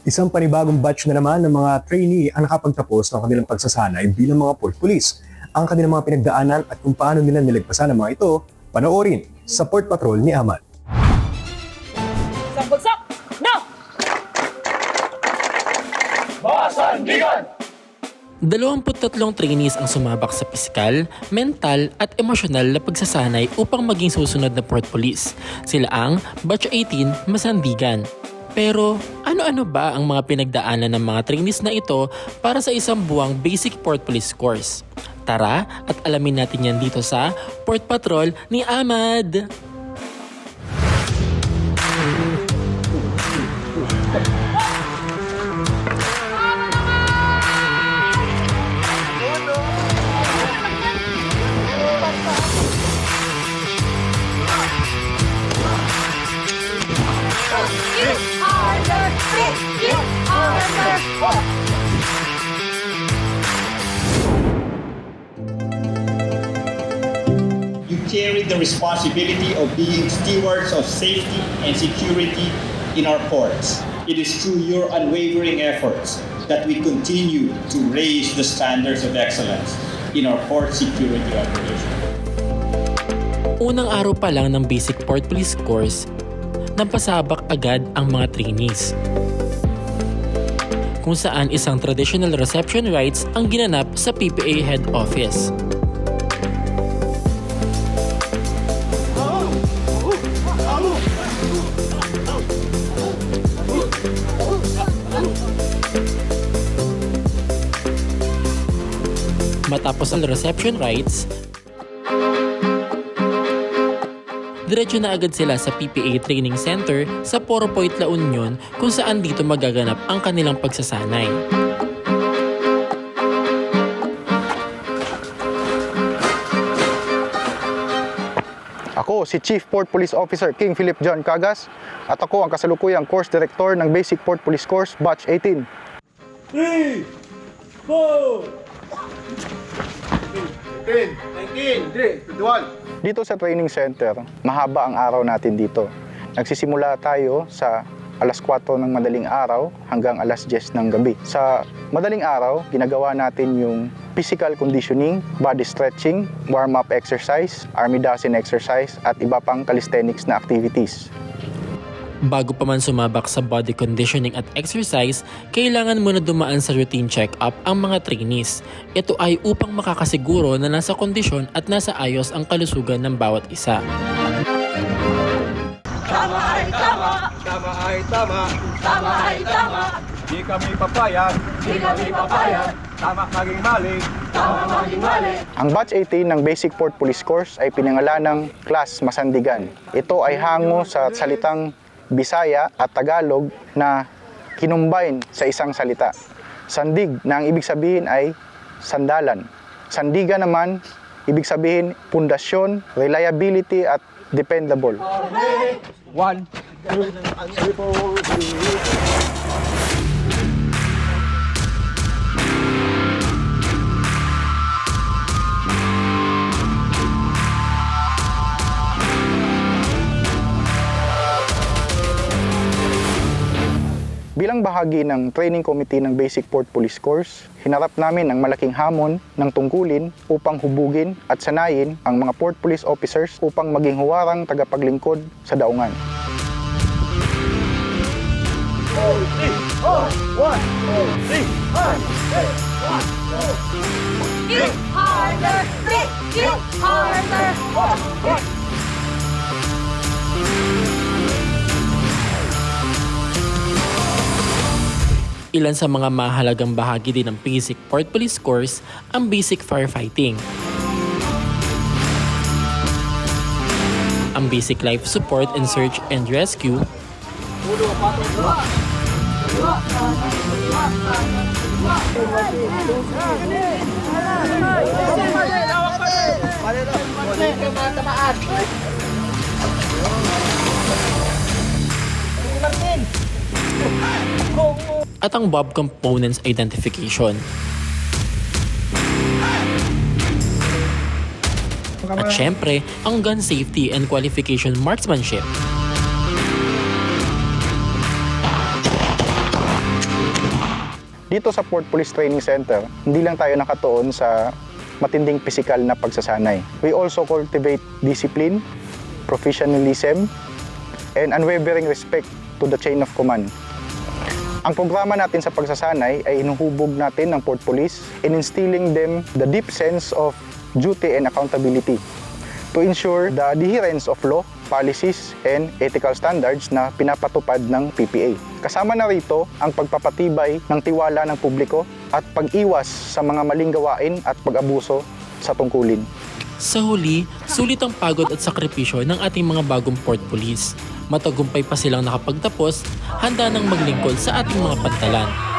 Isang panibagong batch na naman ng mga trainee ang nakapagtapos ng kanilang pagsasanay bilang mga port police. Ang kanilang mga pinagdaanan at kung paano nila nilagpasan ang mga ito, panoorin sa Port Patrol ni Ahmad. Isang bagsak! Now! Masandigan! 23 trainees ang sumabak sa pisikal, mental at emosyonal na pagsasanay upang maging susunod na port police. Sila ang Batch 18 Masandigan. Pero ano-ano ba ang mga pinagdaanan ng mga trainees na ito para sa isang buwang basic port police course? Tara at alamin natin yan dito sa Port Patrol ni Ahmad! You carry the responsibility of being stewards of safety and security in our ports. It is through your unwavering efforts that we continue to raise the standards of excellence in our port security operation. Unang araw pa lang ng basic port police course, nampasabak agad ang mga trainees. Kung saan isang traditional reception rites ang ginanap sa PPA head office. Matapos ang reception rites, diretso na agad sila sa PPA Training Center sa Poro Point, La Union kung saan dito magaganap ang kanilang pagsasanay. Ako si Chief Port Police Officer King Philip John Cagas at ako ang kasalukuyang Course Director ng Basic Port Police Course Batch 18. 3, 4, 19, 21. Dito sa training center, mahaba ang araw natin dito. Nagsisimula tayo sa alas 4 ng madaling araw hanggang alas 10 ng gabi. Sa madaling araw, ginagawa natin yung physical conditioning, body stretching, warm-up exercise, army dozen exercise, at iba pang calisthenics na activities. Bago pa man sumabak sa body conditioning at exercise, kailangan muna dumaan sa routine check-up ang mga trainees. Ito ay upang makakasiguro na nasa kondisyon at nasa ayos ang kalusugan ng bawat isa. tama ay tama! Tama ay tama, Tama ay tama! di kami papayag, Di kami papayag! tama maging mali. Tama maging mali! Ang Batch 18 ng Basic Port Police Course ay pinangalan ng Class Masandigan. Ito ay hango sa salitang Bisaya at Tagalog na kinumbine sa isang salita. Sandig na ang ibig sabihin ay sandalan. Sandigan naman, ibig sabihin pundasyon, reliability at dependable. 1, 2, 3, 4, Bilang bahagi ng training committee ng Basic Port Police Course, hinarap namin ang malaking hamon ng tungkulin upang hubugin at sanayin ang mga port police officers upang maging huwarang tagapaglingkod sa daungan. Hit harder! Hit harder! Ilan sa mga mahalagang bahagi din ng basic port police course ang basic firefighting, ang basic life support and search and rescue, at ang Bob Components Identification. At syempre, ang gun safety and qualification marksmanship. Dito sa Port Police Training Center, hindi lang tayo nakatuon sa matinding pisikal na pagsasanay. We also cultivate discipline, professionalism, and unwavering respect to the chain of command. Ang programa natin sa pagsasanay ay inuhubog natin ng Port Police in instilling them the deep sense of duty and accountability to ensure the adherence of law, policies, and ethical standards na pinapatupad ng PPA. Kasama na rito ang pagpapatibay ng tiwala ng publiko at pag-iwas sa mga maling gawain at pag-abuso sa tungkulin. Sa huli, sulit ang pagod at sakripisyo ng ating mga bagong Port Police. Matagumpay pa silang nakapagtapos, handa nang maglingkod sa ating mga pantalan.